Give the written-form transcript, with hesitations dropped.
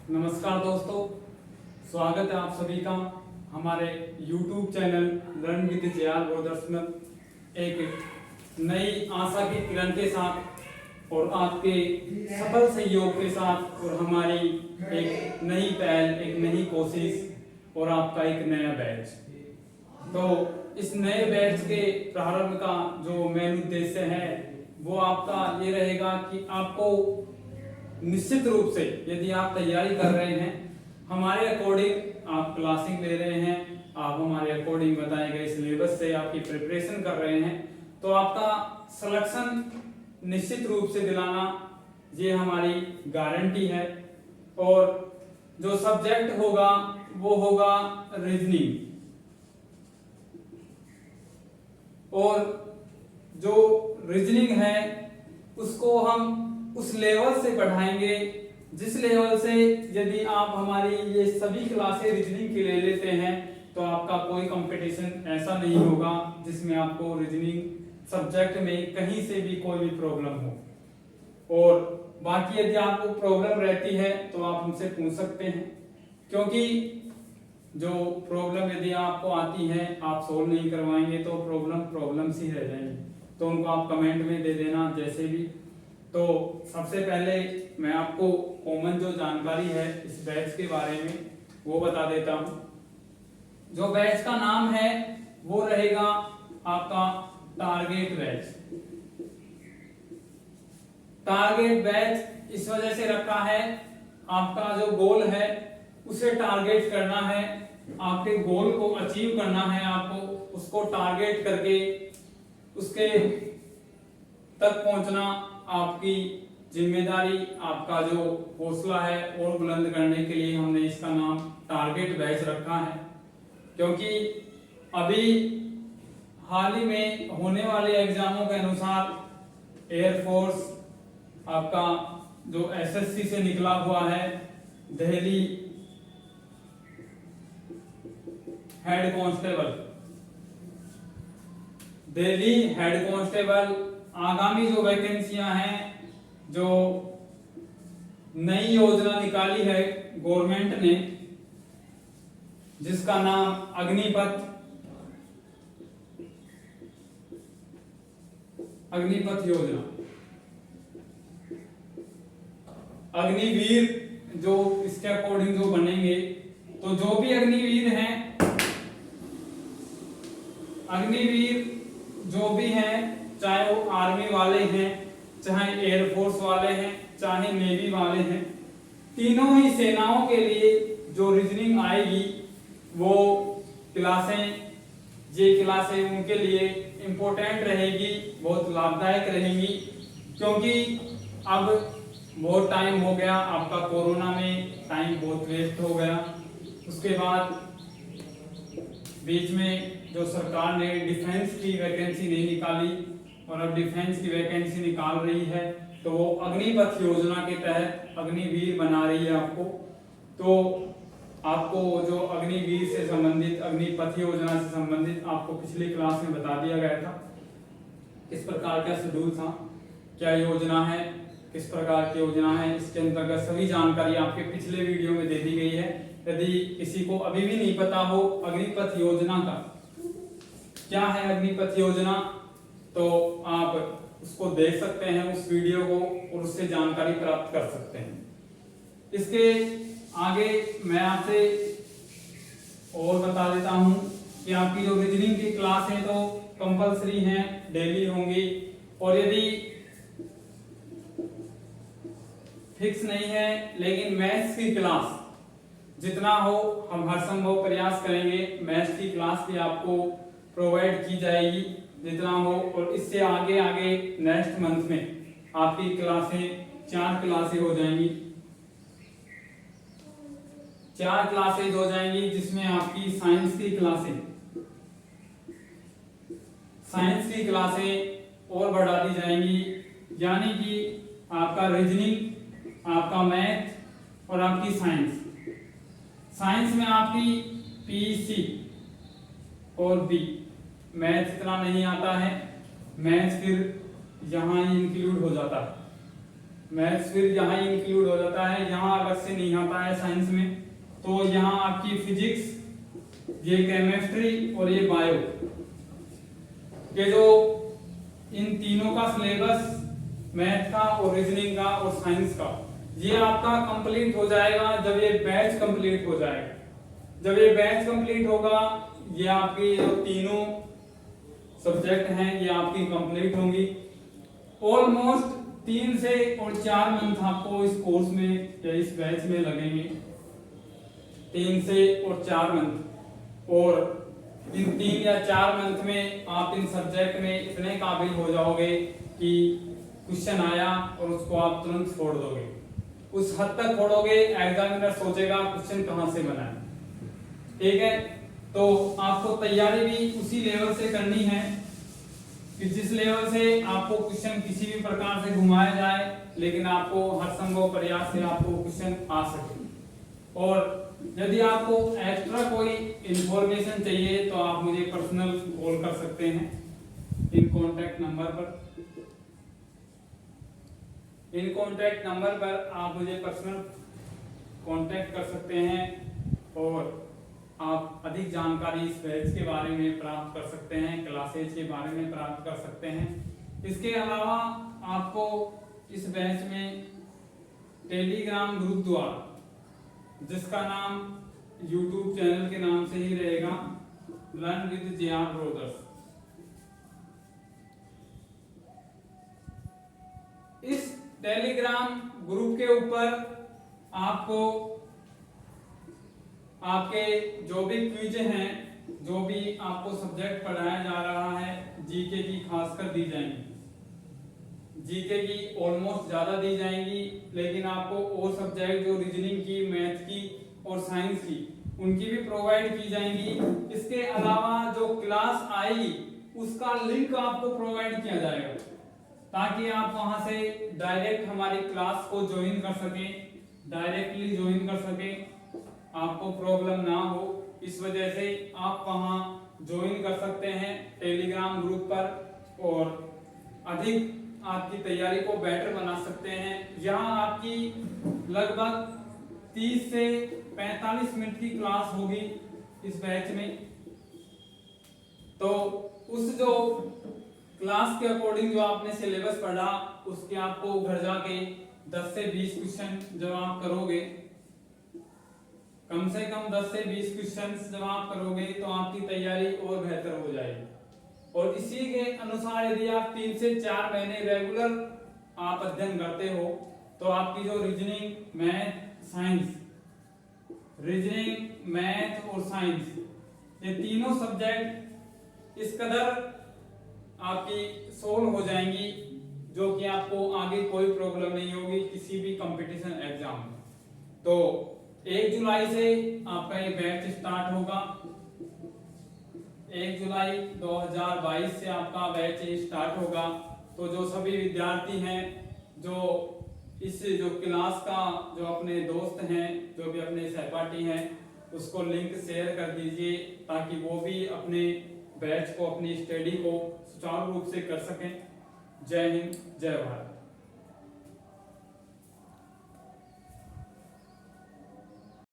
नमस्कार दोस्तों, स्वागत है आप सभी का हमारे YouTube channel learn with JR brothers में एक नई आशा की किरण के साथ और आपके सफल सहयोग के साथ और हमारी एक नई पहल, एक नई कोशिश और आपका एक नया बैच। तो इस नए बैच के प्रारंभ का जो मेन उद्देश्य है वो आपका ये रहेगा कि आपको निश्चित रूप से यदि आप तैयारी कर रहे हैं, हमारे अकॉर्डिंग आप क्लासिंग ले रहे हैं, आप हमारे अकॉर्डिंग बताए गए सिलेबस से आपकी प्रिपरेशन कर रहे हैं, तो आपका सिलेक्शन निश्चित रूप से दिलाना ये हमारी गारंटी है। और जो सब्जेक्ट होगा वो होगा रीजनिंग, और जो रीजनिंग है उसको हम उस लेवल से बढ़ाएंगे जिस लेवल से यदि आप हमारी ये सभी क्लासें रीजनिंग की ले लेते हैं तो आपका कोई कंपटीशन ऐसा नहीं होगा जिसमें आपको रीजनिंग सब्जेक्ट में कहीं से भी कोई भी प्रॉब्लम हो। और बाकी यदि आपको प्रॉब्लम रहती है तो आप हमसे पूछ सकते हैं, क्योंकि जो प्रॉब्लम यदि आपको आती है आप सोल्व नहीं करवाएंगे तो प्रॉब्लम ही रह जाएंगी, तो उनको आप कमेंट में दे देना जैसे भी। तो सबसे पहले मैं आपको कॉमन जो जानकारी है इस बैच के बारे में वो बता देता हूं। जो बैच का नाम है वो रहेगा आपका टारगेट बैच। टारगेट बैच इस वजह से रखा है, आपका जो गोल है उसे टारगेट करना है, आपके गोल को अचीव करना है, आपको उसको टारगेट करके उसके तक पहुंचना आपकी जिम्मेदारी, आपका जो हौसला है और बुलंद करने के लिए हमने इसका नाम टारगेट बैच रखा है। क्योंकि अभी हाल ही में होने वाले एग्जामों के अनुसार एयरफोर्स, आपका जो एसएससी से निकला हुआ है, दिल्ली हेड कांस्टेबल, आगामी जो वैकेंसियां हैं, जो नई योजना निकाली है गवर्नमेंट ने जिसका नाम अग्निपथ योजना, अग्निवीर जो इसके अकॉर्डिंग जो बनेंगे, तो जो भी अग्निवीर हैं, अग्निवीर जो भी हैं, चाहे वो आर्मी वाले हैं, चाहे एयरफोर्स वाले हैं, चाहे नेवी वाले हैं, तीनों ही सेनाओं के लिए जो रीजनिंग आएगी वो ये क्लासें उनके लिए इम्पोर्टेंट रहेगी, बहुत लाभदायक रहेंगी। क्योंकि अब बहुत टाइम हो गया, आपका कोरोना में टाइम बहुत वेस्ट हो गया, उसके बाद बीच में जो सरकार ने डिफेंस की वैकेंसी नहीं निकाली और अब डिफेंस की वैकेंसी निकाल रही है, तो वो अग्निपथ योजना के तहत अग्निवीर बना रही है आपको। तो आपको जो अग्निवीर से संबंधित, अग्निपथ योजना से संबंधित आपको पिछली क्लास में बता दिया गया था किस प्रकार का शेड्यूल था, क्या योजना है, किस प्रकार की योजना है, इसके अंतर्गत सभी जानकारी आपके पिछले वीडियो में दे दी गई है। यदि किसी को अभी भी नहीं पता हो अग्निपथ योजना का क्या है, अग्निपथ योजना, तो आप उसको देख सकते हैं उस वीडियो को और उससे जानकारी प्राप्त कर सकते हैं। इसके आगे मैं आपसे और बता देता हूं कि आपकी जो रीजनिंग की क्लास है तो कंपलसरी है, डेली होंगी, और यदि फिक्स नहीं है लेकिन मैथ्स की क्लास जितना हो हम हर संभव प्रयास करेंगे मैथ्स की क्लास भी आपको प्रोवाइड की जाएगी जितना हो। और इससे आगे आगे नेक्स्ट मंथ में आपकी क्लासें 4 क्लासें हो जाएंगी, 4 क्लासेज हो जाएंगी, जिसमें आपकी साइंस की क्लासें और बढ़ा दी जाएंगी। यानी कि आपका रीजनिंग, आपका मैथ और आपकी साइंस में आपकी पीसी और बी, मैथ इतना नहीं आता है, मैथ फिर यहाँ इंक्लूड हो जाता है। मैथ्स फिर यहाँ इंक्लूड हो जाता है, यहाँ अलग से नहीं आता है साइंस में। तो यहाँ आपकी फिजिक्स, ये केमिस्ट्री और ये बायो, ये जो इन तीनों का सिलेबस मैथ का और रीजनिंग का और साइंस का, ये आपका कंप्लीट हो जाएगा जब ये बैच कंप्लीट हो जाएगा। जब ये बैच कंप्लीट होगा, ये आपकी जो तीनों सब्जेक्ट हैं ये आपकी कंप्लीट होंगी। ऑलमोस्ट 3 से और 4 मंथ आपको इस कोर्स में या इस बैच में लगेंगे, 3 से और 4 मंथ। और इन 3 या 4 मंथ में आप इन सब्जेक्ट में इतने काबिल हो जाओगे कि क्वेश्चन आया और उसको आप तुरंत छोड़ दोगे, उस हद तक छोड़ोगे एग्जामिनर सोचेगा क्वेश्चन कहां से बना है। ठीक है, तो आपको तैयारी भी उसी लेवल से करनी है कि जिस लेवल से आपको क्वेश्चन किसी भी प्रकार से घुमाया जाए, लेकिन आपको हर संभव प्रयास से आपको क्वेश्चन आ सके। और यदि आपको एक्स्ट्रा कोई इंफॉर्मेशन चाहिए तो आप मुझे पर्सनल कॉल कर सकते हैं इन कॉन्टैक्ट नंबर पर आप मुझे पर्सनल कांटेक्ट कर सकते हैं और आप अधिक जानकारी इस बैच के बारे में प्राप्त कर सकते हैं, क्लासेज के बारे में प्राप्त कर सकते हैं। इसके अलावा आपको इस बैच में टेलीग्राम ग्रुप द्वारा, जिसका नाम यूट्यूब चैनल के नाम से ही रहेगा, लर्न विद JR ब्रदर्स, इस टेलीग्राम ग्रुप के ऊपर आपको आपके जो भी क्विज हैं, जो भी आपको सब्जेक्ट पढ़ाया जा रहा है, जीके की खासकर दी जाएंगी। जीके की ऑलमोस्ट ज्यादा दी जाएंगी, लेकिन आपको वो सब्जेक्ट जो रीजनिंग की, मैथ की और साइंस की, उनकी भी प्रोवाइड की जाएंगी। इसके अलावा जो क्लास आएगी उसका लिंक आपको प्रोवाइड किया जाएगा, ताकि आप वहां से डायरेक्ट हमारी क्लास को ज्वाइन कर सकें, डायरेक्टली ज्वाइन कर सकें, आपको प्रॉब्लम ना हो। इस वजह से आप वहां ज्वाइन कर सकते हैं टेलीग्राम ग्रुप पर और अधिक आपकी तैयारी को बेटर बना सकते हैं। यहाँ आपकी लगभग 30 से 45 मिनट की क्लास होगी इस बैच में। तो उस जो क्लास के अकॉर्डिंग जो आपने सिलेबस पढ़ा, उसके आपको घर जाके 10 से 20 क्वेश्चन जब आप करोगे, कम से कम 10 से 20 क्वेश्चंस जब आप करोगे तो आपकी तैयारी और बेहतर हो जाएगी। और इसी के अनुसार यदि आप 3 से 4 महीने रेगुलर आप अध्ययन करते हो, तो आपकी जो रीजनिंग, मैथ और साइंस, ये तीनों सब्जेक्ट इस कदर आपकी सोल्व हो जाएंगी, जो कि आपको आगे कोई प्रॉब्लम नहीं होगी किसी भी कंपटीशन एग्जाम में। तो 1 जुलाई से आपका ये बैच स्टार्ट होगा। 1 जुलाई 2022 से आपका बैच स्टार्ट होगा। तो जो सभी विद्यार्थी हैं, जो इस जो क्लास का जो अपने दोस्त हैं, जो भी अपने सहपाठी हैं, उसको लिंक शेयर कर दीजिए, ताकि वो भी अपने बैच को, अपनी स्टडी को सुचारू रूप से कर सकें। जय हिंद, जय भारत।